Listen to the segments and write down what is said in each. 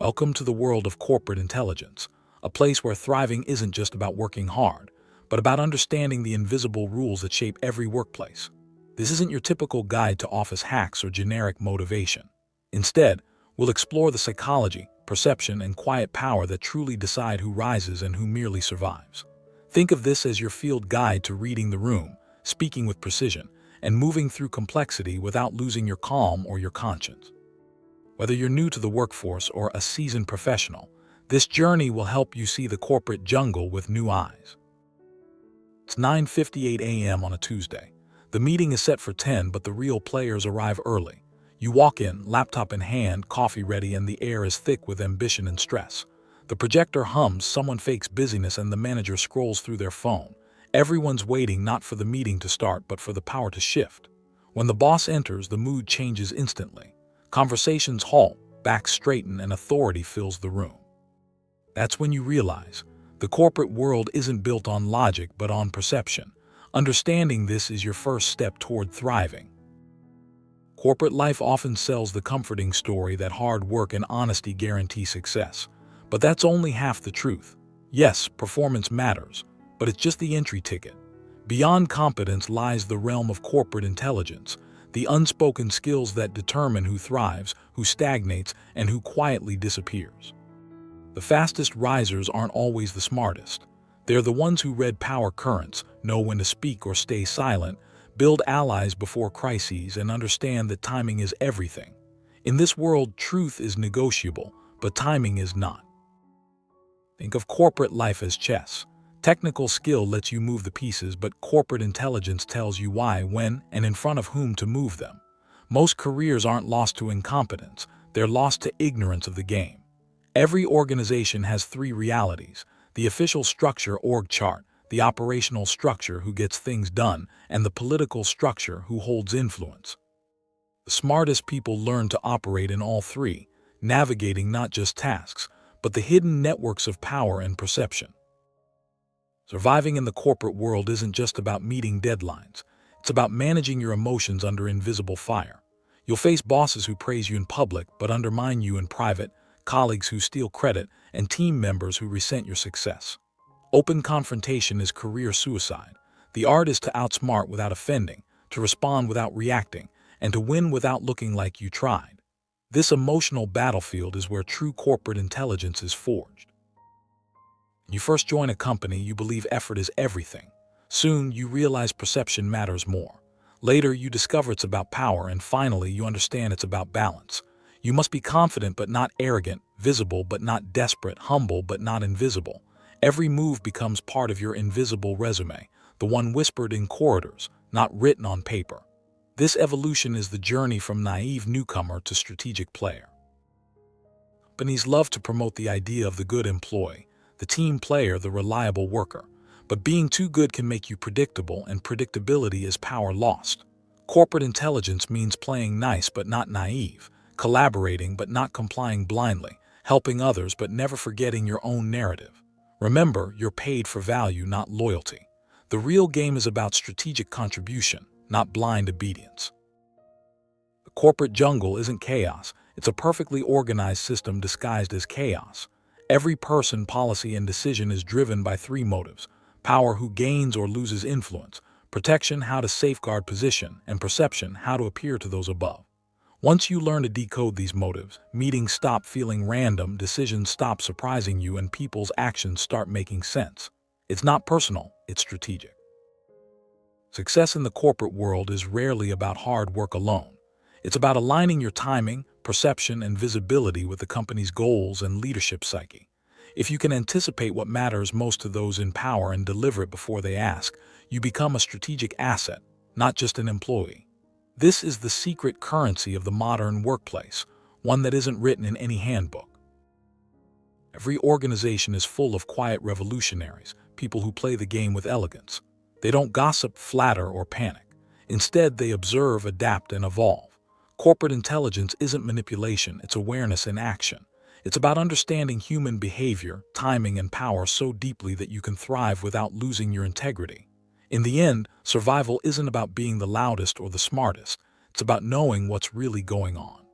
Welcome to the world of corporate intelligence, a place where thriving isn't just about working hard, but about understanding the invisible rules that shape every workplace. This isn't your typical guide to office hacks or generic motivation. Instead, we'll explore the psychology, perception, and quiet power that truly decide who rises and who merely survives. Think of this as your field guide to reading the room, speaking with precision, and moving through complexity without losing your calm or your conscience. Whether you're new to the workforce or a seasoned professional, this journey will help you see the corporate jungle with new eyes. It's 9:58 a.m. on a Tuesday. The meeting is set for 10, but the real players arrive early. You walk in, laptop in hand, coffee ready, and the air is thick with ambition and stress. The projector hums, someone fakes busyness, and the manager scrolls through their phone. Everyone's waiting not for the meeting to start, but for the power to shift. When the boss enters, the mood changes instantly. Conversations halt, backs straighten, and authority fills the room. That's when you realize the corporate world isn't built on logic but on perception. Understanding this is your first step toward thriving. Corporate life often sells the comforting story that hard work and honesty guarantee success. But that's only half the truth. Yes, performance matters, but it's just the entry ticket. Beyond competence lies the realm of corporate intelligence, the unspoken skills that determine who thrives, who stagnates, and who quietly disappears. The fastest risers aren't always the smartest. They're the ones who read power currents, know when to speak or stay silent, build allies before crises, and understand that timing is everything. In this world, truth is negotiable, but timing is not. Think of corporate life as chess. Technical skill lets you move the pieces, but corporate intelligence tells you why, when, and in front of whom to move them. Most careers aren't lost to incompetence, they're lost to ignorance of the game. Every organization has three realities: the official structure, org chart, the operational structure, who gets things done, and the political structure, who holds influence. The smartest people learn to operate in all three, navigating not just tasks, but the hidden networks of power and perception. Surviving in the corporate world isn't just about meeting deadlines. It's about managing your emotions under invisible fire. You'll face bosses who praise you in public but undermine you in private, colleagues who steal credit, and team members who resent your success. Open confrontation is career suicide. The art is to outsmart without offending, to respond without reacting, and to win without looking like you tried. This emotional battlefield is where true corporate intelligence is forged. When you first join a company, you believe effort is everything. Soon, you realize perception matters more. Later, you discover it's about power, and finally, you understand it's about balance. You must be confident but not arrogant, visible but not desperate, humble but not invisible. Every move becomes part of your invisible resume, the one whispered in corridors, not written on paper. This evolution is the journey from naive newcomer to strategic player. Companies love to promote the idea of the good employee, the team player, the reliable worker. But being too good can make you predictable, and predictability is power lost. Corporate intelligence means playing nice but not naive, collaborating but not complying blindly, helping others but never forgetting your own narrative. Remember, you're paid for value, not loyalty. The real game is about strategic contribution, not blind obedience. The corporate jungle isn't chaos. It's a perfectly organized system disguised as chaos. Every person, policy, and decision is driven by three motives: power, who gains or loses influence; protection, how to safeguard position; and perception, how to appear to those above. Once you learn to decode these motives, meetings stop feeling random, decisions stop surprising you, and people's actions start making sense. It's not personal, it's strategic. Success in the corporate world is rarely about hard work alone. It's about aligning your timing, perception, and visibility with the company's goals and leadership psyche. If you can anticipate what matters most to those in power and deliver it before they ask, you become a strategic asset, not just an employee. This is the secret currency of the modern workplace, one that isn't written in any handbook. Every organization is full of quiet revolutionaries, people who play the game with elegance. They don't gossip, flatter, or panic. Instead, they observe, adapt, and evolve. Corporate intelligence isn't manipulation, it's awareness in action. It's about understanding human behavior, timing, and power so deeply that you can thrive without losing your integrity. In the end, survival isn't about being the loudest or the smartest. It's about knowing what's really going on.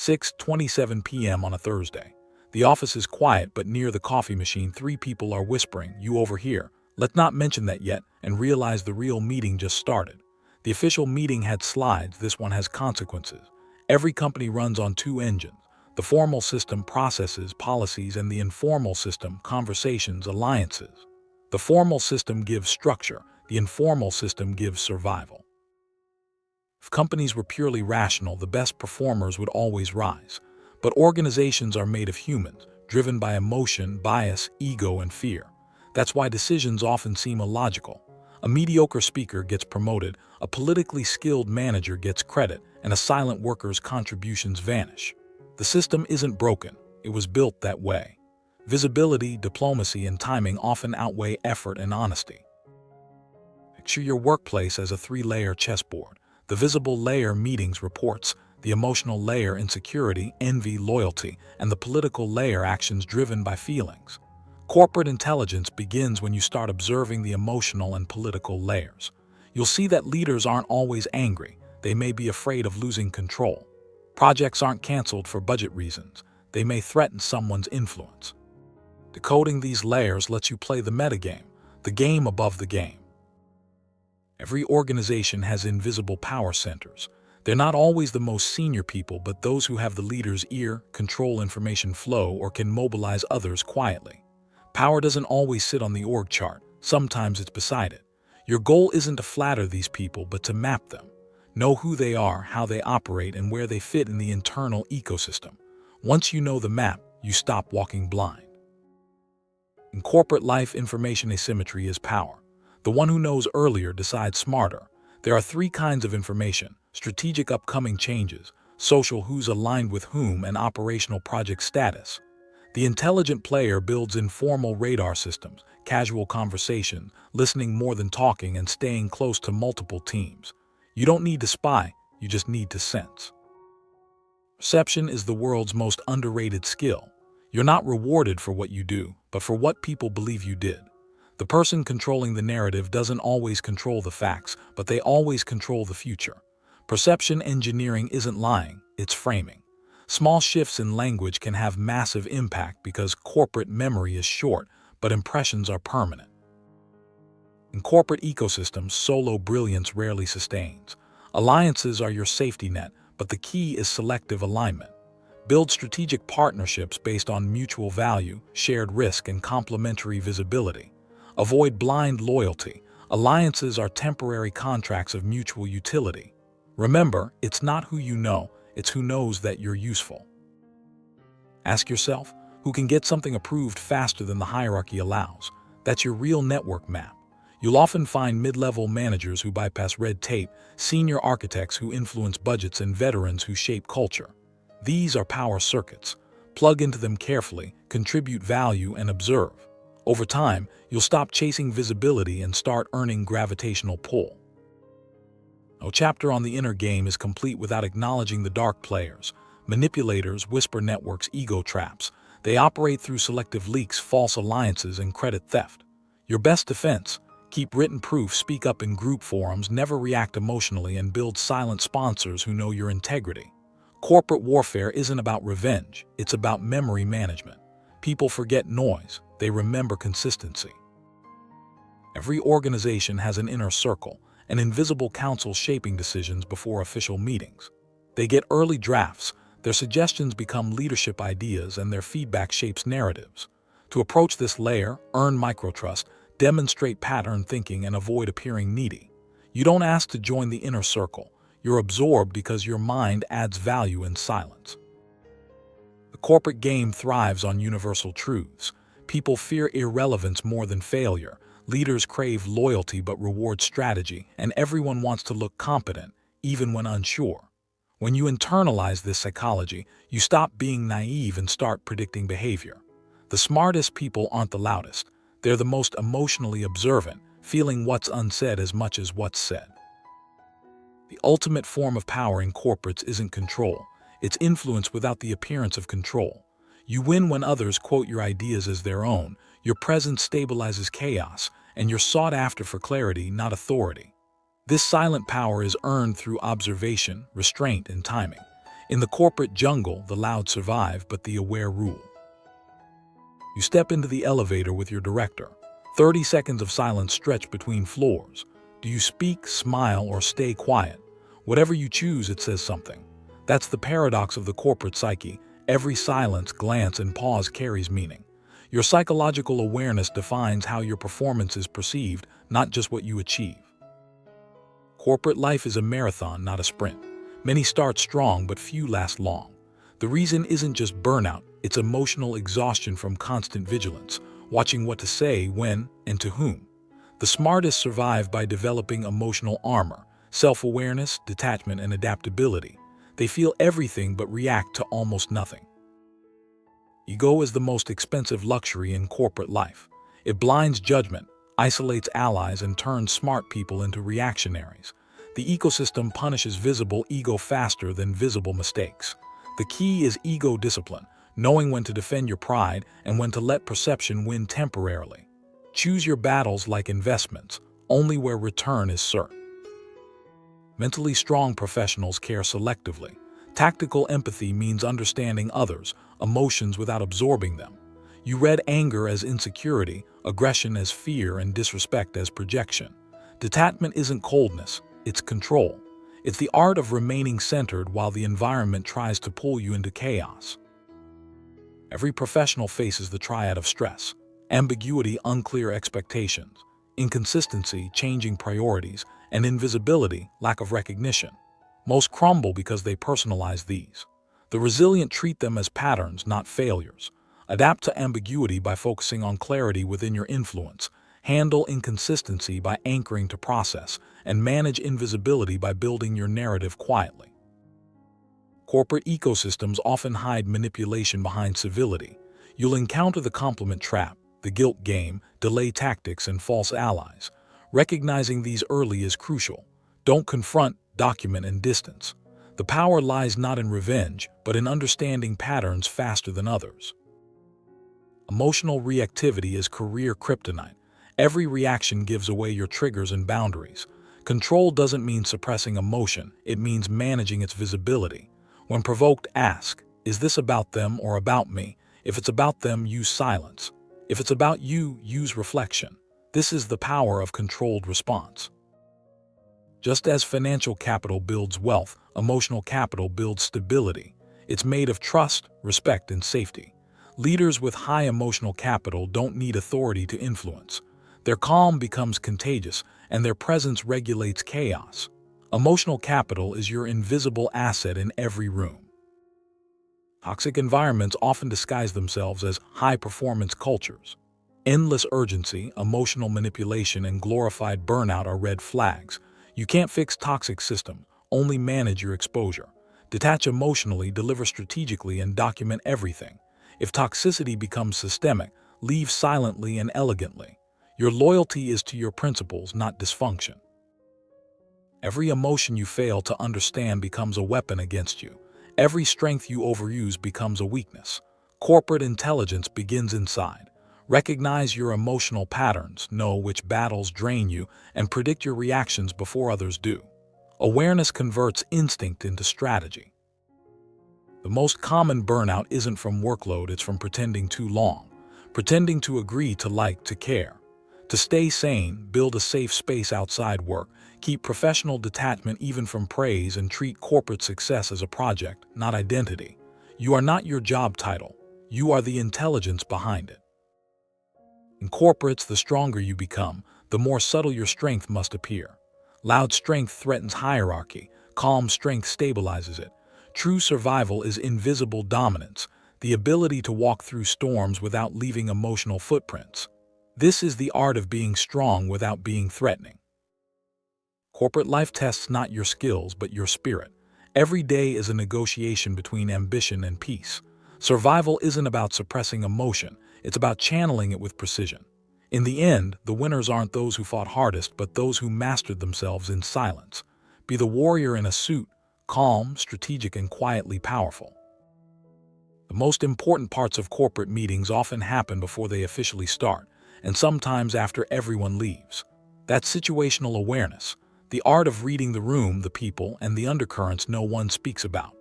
6:27 p.m. on a Thursday. The office is quiet, but near the coffee machine, three people are whispering. You overhear, "Let's not mention that yet," and realize the real meeting just started. The official meeting had slides, this one has consequences. Every company runs on two engines. The formal system, processes, policies, and the informal system, conversations, alliances. The formal system gives structure, the informal system gives survival. If companies were purely rational, the best performers would always rise. But organizations are made of humans, driven by emotion, bias, ego, and fear. That's why decisions often seem illogical. A mediocre speaker gets promoted, a politically skilled manager gets credit, and a silent worker's contributions vanish. The system isn't broken, it was built that way. Visibility, diplomacy, and timing often outweigh effort and honesty. Picture your workplace as a three-layer chessboard. The visible layer, meetings, reports; the emotional layer, insecurity, envy, loyalty; and the political layer, actions driven by feelings. Corporate intelligence begins when you start observing the emotional and political layers. You'll see that leaders aren't always angry. They may be afraid of losing control. Projects aren't canceled for budget reasons. They may threaten someone's influence. Decoding these layers lets you play the metagame, the game above the game. Every organization has invisible power centers. They're not always the most senior people, but those who have the leader's ear, control information flow, or can mobilize others quietly. Power doesn't always sit on the org chart. Sometimes it's beside it. Your goal isn't to flatter these people, but to map them. Know who they are, how they operate, and where they fit in the internal ecosystem. Once you know the map, you stop walking blind. In corporate life, information asymmetry is power. The one who knows earlier decides smarter. There are three kinds of information: strategic, upcoming changes; social, who's aligned with whom; and operational, project status. The intelligent player builds informal radar systems, casual conversation, listening more than talking, and staying close to multiple teams. You don't need to spy, you just need to sense. Perception is the world's most underrated skill. You're not rewarded for what you do, but for what people believe you did. The person controlling the narrative doesn't always control the facts, but they always control the future. Perception engineering isn't lying, it's framing. Small shifts in language can have massive impact because corporate memory is short, but impressions are permanent. In corporate ecosystems, solo brilliance rarely sustains. Alliances are your safety net, but the key is selective alignment. Build strategic partnerships based on mutual value, shared risk, and complementary visibility. Avoid blind loyalty. Alliances are temporary contracts of mutual utility. Remember, it's not who you know, it's who knows that you're useful. Ask yourself, who can get something approved faster than the hierarchy allows? That's your real network map. You'll often find mid-level managers who bypass red tape, senior architects who influence budgets, and veterans who shape culture. These are power circuits. Plug into them carefully, contribute value, and observe. Over time, you'll stop chasing visibility and start earning gravitational pull. No chapter on the inner game is complete without acknowledging the dark players. Manipulators, whisper networks, ego traps. They operate through selective leaks, false alliances, and credit theft. Your best defense: keep written proof, speak up in group forums, never react emotionally, and build silent sponsors who know your integrity. Corporate warfare isn't about revenge, it's about memory management. People forget noise, they remember consistency. Every organization has an inner circle, an invisible council shaping decisions before official meetings. They get early drafts, their suggestions become leadership ideas, and their feedback shapes narratives. To approach this layer, earn microtrust, demonstrate pattern thinking, and avoid appearing needy. You don't ask to join the inner circle, you're absorbed because your mind adds value in silence. The corporate game thrives on universal truths. People fear irrelevance more than failure. Leaders crave loyalty but reward strategy, and everyone wants to look competent, even when unsure. When you internalize this psychology, you stop being naive and start predicting behavior. The smartest people aren't the loudest. They're the most emotionally observant, feeling what's unsaid as much as what's said. The ultimate form of power in corporates isn't control. It's influence without the appearance of control. You win when others quote your ideas as their own, your presence stabilizes chaos, and you're sought after for clarity, not authority. This silent power is earned through observation, restraint, and timing. In the corporate jungle, the loud survive, but the aware rule. You step into the elevator with your director. 30 seconds of silence stretch between floors. Do you speak, smile, or stay quiet? Whatever you choose, it says something. That's the paradox of the corporate psyche. Every silence, glance, and pause carries meaning. Your psychological awareness defines how your performance is perceived, not just what you achieve. Corporate life is a marathon, not a sprint. Many start strong, but few last long. The reason isn't just burnout, it's emotional exhaustion from constant vigilance, watching what to say, when, and to whom. The smartest survive by developing emotional armor, self-awareness, detachment, and adaptability. They feel everything but react to almost nothing. Ego is the most expensive luxury in corporate life. It blinds judgment, isolates allies, and turns smart people into reactionaries. The ecosystem punishes visible ego faster than visible mistakes. The key is ego discipline, knowing when to defend your pride and when to let perception win temporarily. Choose your battles like investments, only where return is certain. Mentally strong professionals care selectively. Tactical empathy means understanding others' emotions without absorbing them. You read anger as insecurity, aggression as fear, and disrespect as projection. Detachment isn't coldness, it's control. It's the art of remaining centered while the environment tries to pull you into chaos. Every professional faces the triad of stress: ambiguity, unclear expectations; inconsistency, changing priorities; and invisibility, lack of recognition. Most crumble because they personalize these. The resilient treat them as patterns, not failures. Adapt to ambiguity by focusing on clarity within your influence. Handle inconsistency by anchoring to process, and manage invisibility by building your narrative quietly. Corporate ecosystems often hide manipulation behind civility. You'll encounter the compliment trap, the guilt game, delay tactics, and false allies. Recognizing these early is crucial. Don't confront, document, and distance. The power lies not in revenge, but in understanding patterns faster than others. Emotional reactivity is career kryptonite. Every reaction gives away your triggers and boundaries. Control doesn't mean suppressing emotion, it means managing its visibility. When provoked, ask, is this about them or about me? If it's about them, use silence. If it's about you, use reflection. This is the power of controlled response. Just as financial capital builds wealth, emotional capital builds stability. It's made of trust, respect, and safety. Leaders with high emotional capital don't need authority to influence. Their calm becomes contagious, and their presence regulates chaos. Emotional capital is your invisible asset in every room. Toxic environments often disguise themselves as high-performance cultures. Endless urgency, emotional manipulation, and glorified burnout are red flags. You can't fix toxic systems, only manage your exposure. Detach emotionally, deliver strategically, and document everything. If toxicity becomes systemic, leave silently and elegantly. Your loyalty is to your principles, not dysfunction. Every emotion you fail to understand becomes a weapon against you. Every strength you overuse becomes a weakness. Corporate intelligence begins inside. Recognize your emotional patterns, know which battles drain you, and predict your reactions before others do. Awareness converts instinct into strategy. The most common burnout isn't from workload, it's from pretending too long. Pretending to agree, to like, to care. To stay sane, build a safe space outside work, keep professional detachment even from praise, and treat corporate success as a project, not identity. You are not your job title. You are the intelligence behind it. In corporates, the stronger you become, the more subtle your strength must appear. Loud strength threatens hierarchy. Calm strength stabilizes it. True survival is invisible dominance, the ability to walk through storms without leaving emotional footprints. This is the art of being strong without being threatening. Corporate life tests not your skills, but your spirit. Every day is a negotiation between ambition and peace. Survival isn't about suppressing emotion, it's about channeling it with precision. In the end, the winners aren't those who fought hardest, but those who mastered themselves in silence. Be the warrior in a suit, calm, strategic, and quietly powerful. The most important parts of corporate meetings often happen before they officially start, and sometimes after everyone leaves. That's situational awareness, the art of reading the room, the people, and the undercurrents no one speaks about.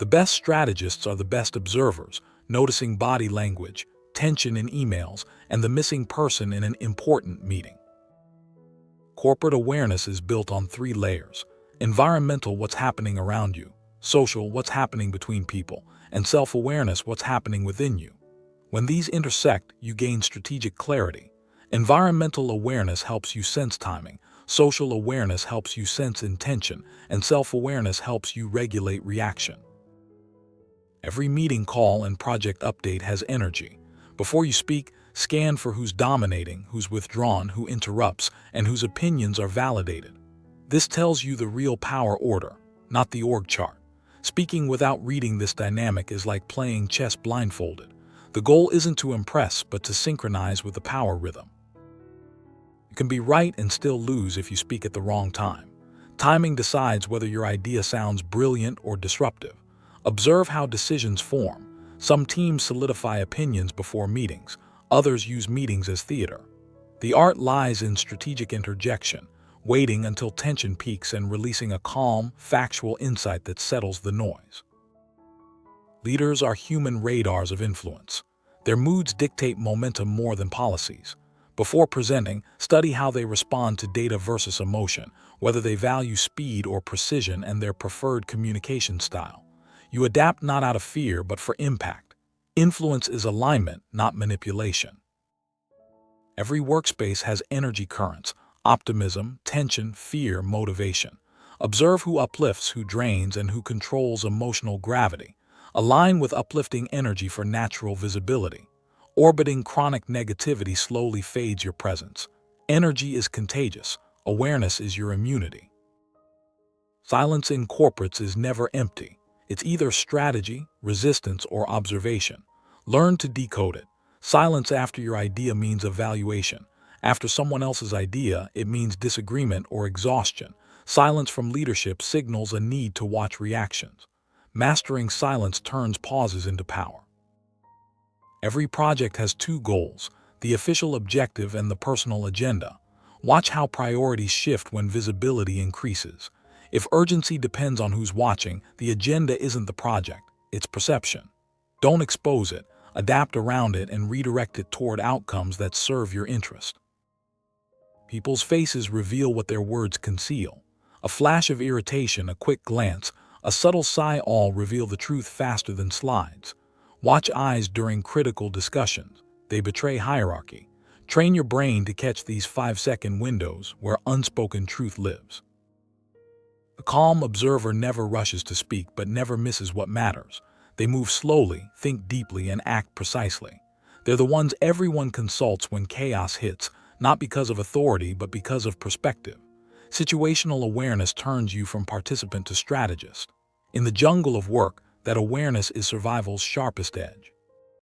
The best strategists are the best observers, noticing body language, tension in emails, and the missing person in an important meeting. Corporate awareness is built on 3 layers: environmental, what's happening around you; social, what's happening between people; and self-awareness, what's happening within you. When these intersect, you gain strategic clarity. Environmental awareness helps you sense timing, social awareness helps you sense intention, and self-awareness helps you regulate reaction. Every meeting, call, and project update has energy. Before you speak, scan for who's dominating, who's withdrawn, who interrupts, and whose opinions are validated. This tells you the real power order, not the org chart. Speaking without reading this dynamic is like playing chess blindfolded. The goal isn't to impress, but to synchronize with the power rhythm. You can be right and still lose if you speak at the wrong time. Timing decides whether your idea sounds brilliant or disruptive. Observe how decisions form. Some teams solidify opinions before meetings. Others use meetings as theater. The art lies in strategic interjection, waiting until tension peaks and releasing a calm, factual insight that settles the noise. Leaders are human radars of influence. Their moods dictate momentum more than policies. Before presenting, study how they respond to data versus emotion, whether they value speed or precision, and their preferred communication style. You adapt not out of fear, but for impact. Influence is alignment, not manipulation. Every workspace has energy currents: optimism, tension, fear, motivation. Observe who uplifts, who drains, and who controls emotional gravity. Align with uplifting energy for natural visibility. Orbiting chronic negativity slowly fades your presence. Energy is contagious. Awareness is your immunity. Silence in corporates is never empty. It's either strategy, resistance, or observation. Learn to decode it. Silence after your idea means evaluation. After someone else's idea, it means disagreement or exhaustion. Silence from leadership signals a need to watch reactions. Mastering silence turns pauses into power. Every project has 2 goals: the official objective and the personal agenda. Watch how priorities shift when visibility increases. If urgency depends on who's watching, the agenda isn't the project, it's perception. Don't expose it, adapt around it, and redirect it toward outcomes that serve your interest. People's faces reveal what their words conceal. A flash of irritation, a quick glance, a subtle sigh all reveal the truth faster than slides. Watch eyes during critical discussions. They betray hierarchy. Train your brain to catch these 5-second windows where unspoken truth lives. A calm observer never rushes to speak but never misses what matters. They move slowly, think deeply, and act precisely. They're the ones everyone consults when chaos hits, not because of authority but because of perspective. Situational awareness turns you from participant to strategist. In the jungle of work, that awareness is survival's sharpest edge.